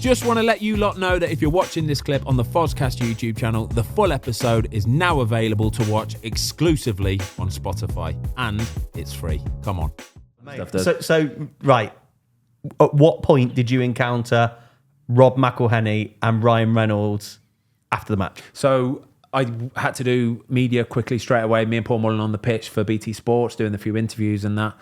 Just want to let you lot know that if you're watching this clip on the Fozcast YouTube channel, the full episode is now available to watch exclusively on Spotify, and it's free. Come on. So right, at what point did you encounter Rob McElhenney and Ryan Reynolds after the match? So I had to do media quickly straight away. Me and Paul Mullen on the pitch for BT Sports, doing a few interviews and that.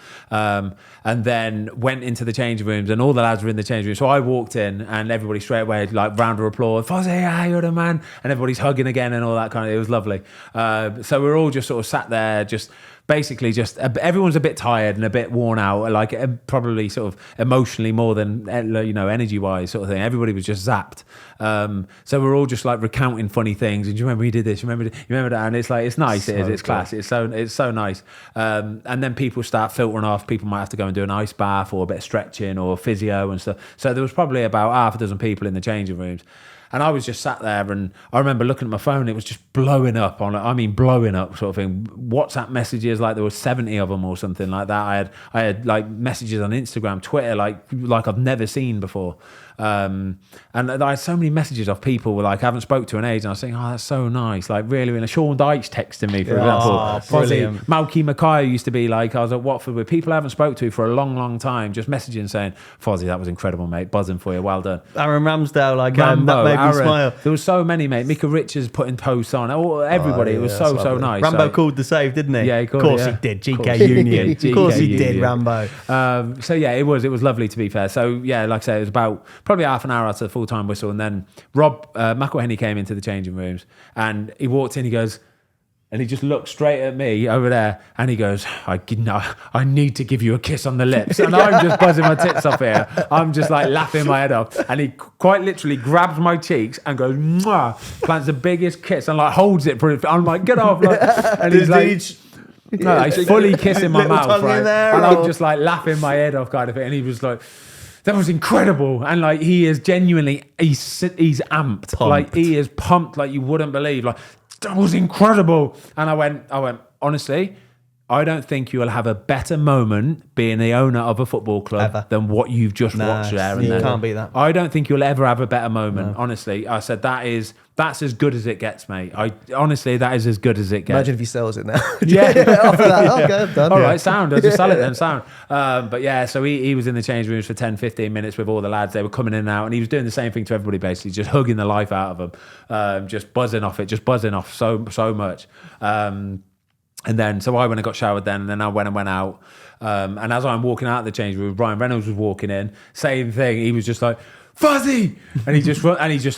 And then went into the changing rooms, and all the lads were in the changing room. So I walked in, and everybody straight away, like, round of applause. Fozzie, yeah, you're the man. And everybody's hugging again and all that kind of. It was lovely. So we're all just sort of sat there, just basically just everyone's a bit tired and a bit worn out, like probably sort of emotionally more than, you know, energy wise sort of thing. Everybody was just zapped. So we're all just like recounting funny things. And do you remember we did this? You remember that? And it's like, it's nice. It is. It's class. It's so nice. And then people start filtering off. People might have to go and do an ice bath or a bit of stretching or physio and stuff. So there was probably about half a dozen people in the changing rooms. And I was just sat there, and I remember looking at my phone. It was just blowing up blowing up sort of thing. WhatsApp messages, like there were 70 of them or something like that. I had like messages on Instagram, Twitter, like I've never seen before. And I had so many messages of people like I haven't spoke to in age, and I was saying, oh, that's so nice, like really. Sean Dyche texting me, for example. Brilliant. Malky Mackay used to be like, I was at Watford with people I haven't spoke to for a long time, just messaging saying, Fozzie, that was incredible, mate, buzzing for you, well done. Aaron Ramsdale, like Rambo, that made me smile. There was so many, mate. Mika Richards putting posts on. Everybody. It was so nice. Rambo called the save, didn't he? Yeah, of course he did. GK Union. Of course he did, Rambo. So yeah, it was lovely, to be fair. So yeah, like I say, it was about probably half an hour after the full-time whistle, and then Rob McElhenney came into the changing rooms, and he walked in. He goes, and he just looked straight at me over there, and he goes, I need to give you a kiss on the lips. And I'm just buzzing my tits off here. I'm just like laughing my head off. And he quite literally grabs my cheeks and goes, mwah, plants the biggest kiss, and like holds it. I'm like, get off. Like, and he's like, no, he's fully kissing my mouth, right? And I'm just like laughing my head off kind of thing. And he was like, that was incredible. And like, he is genuinely, he's amped. Like, he is pumped like you wouldn't believe. Like, that was incredible. And I went, honestly, I don't think you'll have a better moment being the owner of a football club than what you've just watched there. And you can't beat that. I don't think you'll ever have a better moment. No. Honestly, I said that's as good as it gets, mate. Honestly, that is as good as it gets. Imagine if he sells it now. Yeah. After that, okay, I'm done. All right, sound. I'll just sell it then, sound. But yeah, so he was in the change rooms for 10, 15 minutes with all the lads. They were coming in and out, and he was doing the same thing to everybody, basically, just hugging the life out of them, just buzzing off so much. And then, so I went and got showered then, and then I went out. And as I'm walking out of the change room, Ryan Reynolds was walking in, same thing. He was just like, Fuzzy! And he's just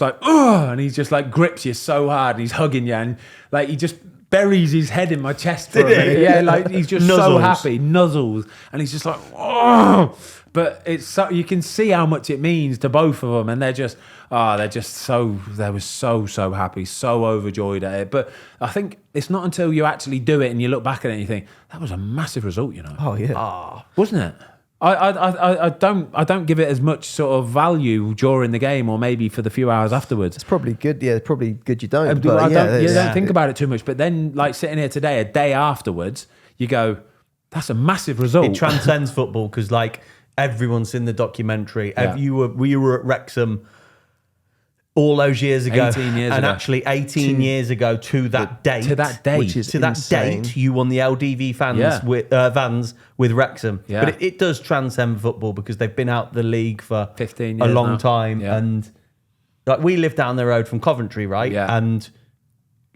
like, ugh! And he's just like grips you so hard, and he's hugging you, and like he just buries his head in my chest for a minute. Yeah, like he's just so happy, nuzzles, and he's just like, oh! But it's so, you can see how much it means to both of them, and they were so happy, so overjoyed at it. But I think it's not until you actually do it and you look back at it and you think, that was a massive result, you know. Oh yeah. Wasn't it? I don't give it as much sort of value during the game, or maybe for the few hours afterwards. It's probably good. Yeah, probably good you don't. You don't think about it too much. But then, like sitting here today, a day afterwards, you go, that's a massive result. It transcends football, because like everyone's seen the documentary. Yeah. We were at Wrexham all those years ago, 18 years and ago. Actually 18 years ago to that date, which is insane. Date, you won the LDV vans with Wrexham. Yeah. But it does transcend football, because they've been out the league for 15 years a long now. time, Yeah. and like we live down the road from Coventry, right? Yeah. And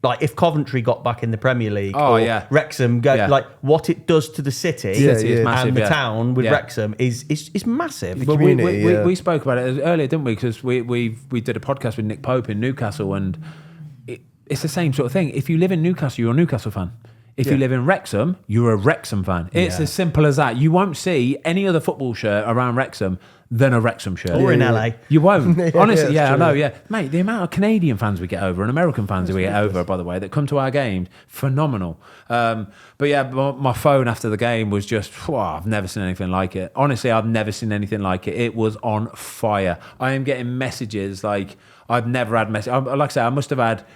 like if Coventry got back in the Premier League, Wrexham like what it does to the city, is massive, and the town with Wrexham is massive. But we spoke about it earlier, didn't we? Because we did a podcast with Nick Pope in Newcastle, and it's the same sort of thing. If you live in Newcastle, you're a Newcastle fan. If you live in Wrexham, you're a Wrexham fan. It's as simple as that. You won't see any other football shirt around Wrexham than a Wrexham shirt. Or in LA. You won't. Honestly, I true. know, yeah. Mate, the amount of Canadian fans we get over, and American fans we get over, by the way, that come to our games, phenomenal. But yeah, my phone after the game was just, I've never seen anything like it. Honestly, I've never seen anything like it. It was on fire. I am getting messages like I've never had messages. Like I say, I must have had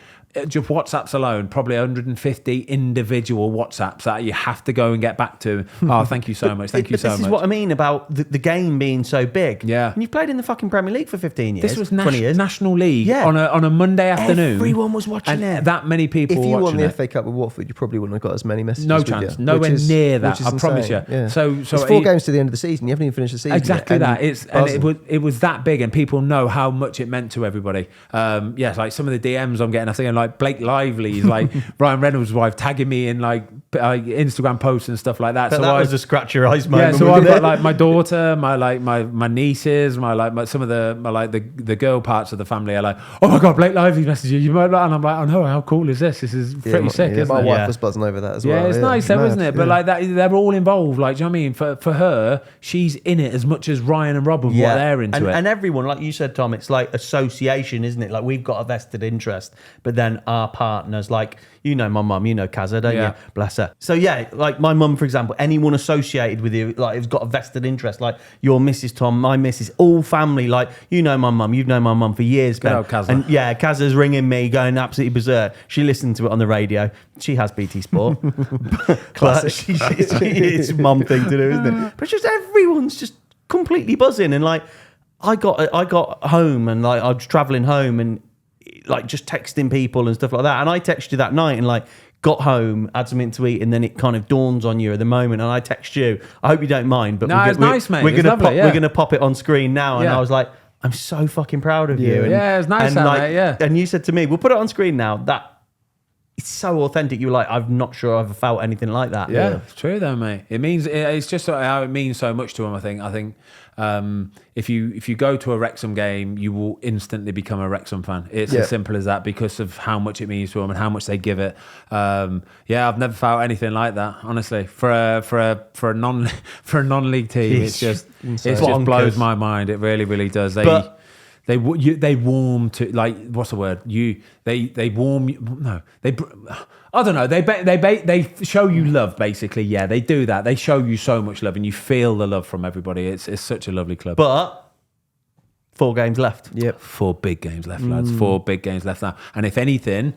just WhatsApps alone, probably 150 individual WhatsApps that you have to go and get back to. Oh, thank you so much. Thank you so much. This is what I mean about the game being so big. Yeah. And you've played in the fucking Premier League for 15 years. This was 20 years. National League Yeah. on a Monday afternoon. Everyone was watching and it. that many people If you were won watching the it. FA Cup with Watford, you probably wouldn't have got as many messages. No would chance. you? Nowhere near that. Which is I promise you. insane. Yeah. So it's 4 games to the end of the season. You haven't even finished the season. Exactly yet, that. It was that big, and people know how much it meant to everybody. Like some of the DMs I'm getting, I'm thinking like Blake Lively's, like Ryan Reynolds' wife tagging me in like Instagram posts and stuff like that. But so that was a scratch your eyes moment. Yeah, so wasn't I've got it? like my daughter, my nieces, some of the girl parts of the family are like, oh my god, Blake Lively messaged you. You might not, and I'm like, oh no, how cool is this? This is pretty sick, isn't my it? wife was buzzing over that as well. Yeah, it's nice though, mad, isn't it? But like that, they're all involved. Like, do you know what I mean? For her, she's in it as much as Ryan and Rob, what they're into it. And everyone, like you said, Tom, it's like association, isn't it? Like we've got a vested interest, but then our partners, like, you know my mum, you know Kazza, don't you? Bless her. So yeah, like my mum, for example, anyone associated with you, like has got a vested interest, like your Mrs. Tom, my Mrs. all family, like, you know my mum, you've known my mum for years, Ben. old Kazza. And yeah, Kazza's ringing me, going absolutely berserk. She listened to it on the radio. She has BT Sport. Classic. It's mum thing to do, isn't it? But it's just everyone's just completely buzzing, and like I got home and like I was traveling home and like just texting people and stuff like that. And I texted you that night and like got home, had something to eat, and then it kind of dawns on you at the moment. And I text you. I hope you don't mind, but it's nice, mate. We're gonna pop it on screen now. And Yeah. I was like, I'm so fucking proud of you. And, Yeah, it's nice and that, like, mate, yeah. And you said to me, we'll put it on screen now. That it's so authentic. You were like, I'm not sure I've ever felt anything like that. Yeah, it's true though, mate. It's just how it means so much to them. I think if you go to a Wrexham game, you will instantly become a Wrexham fan. It's as simple as that because of how much it means to them and how much they give it. I've never felt anything like that, honestly. For a non-league team, it just blows my mind. It really, really does. They warm to, like, what's the word? They warm. No, I don't know. They show you love, basically. Yeah, they do that. They show you so much love, and you feel the love from everybody. It's such a lovely club. But 4 games left. Yep. 4 big games left, lads. 4 big games left now. And if anything,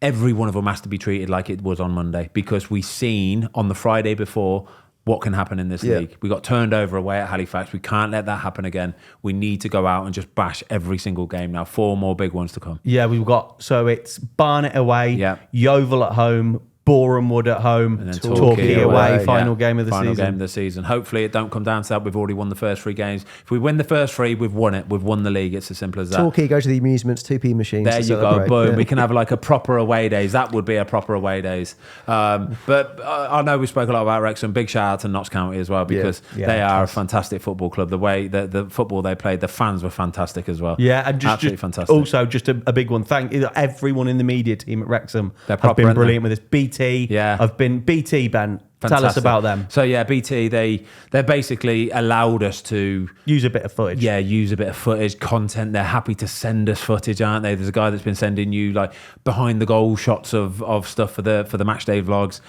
every one of them has to be treated like it was on Monday, because we seen on the Friday before what can happen in this league. We got turned over away at Halifax. We can't let that happen again. We need to go out and just bash every single game now. 4 more big ones to come. Yeah, we've got, so it's Barnet away, Yeovil at home, Boreham Wood at home, And then Torquay away, final game of the Final season. game of the season. Hopefully it don't come down to that. We've already won the first 3 games. If we win the first 3, we've won it. We've won the league. It's as simple as that. Torquay, go to the amusements, 2p machines. There to you go, celebrate. boom. Yeah. We can have like a proper away days. That would be a proper away days. But I know we spoke a lot about Wrexham. Big shout out to Notts County as well, because they are a fantastic football club. The way the football they played, the fans were fantastic as well. Yeah, and absolutely fantastic. Also, just a big one. Thank everyone in the media team at Wrexham. They're have proper, been aren't brilliant with this. BT, Yeah. BT, Ben. Fantastic. Tell us about them. So yeah, BT, they basically allowed us to Use a bit of footage. Yeah, use a bit of footage, content. They're happy to send us footage, aren't they? There's a guy that's been sending you like behind the goal shots of stuff for the match day vlogs.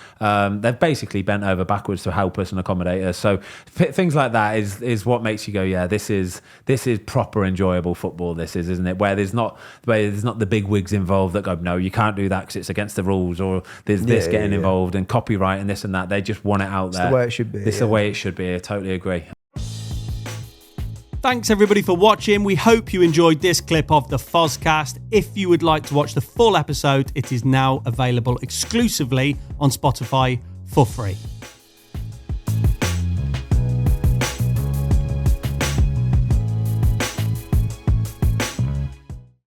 They've basically bent over backwards to help us and accommodate us. So things like that is what makes you go, yeah, this is proper enjoyable football. This is, isn't it? Where there's not the big wigs involved that go, no, you can't do that because it's against the rules, or there's this getting involved and copyright and this and that. They just want it out there. It's the way it should be. It's the way it should be. I totally agree. Thanks everybody for watching. We hope you enjoyed this clip of the Fozcast. If you would like to watch the full episode, it is now available exclusively on Spotify for free.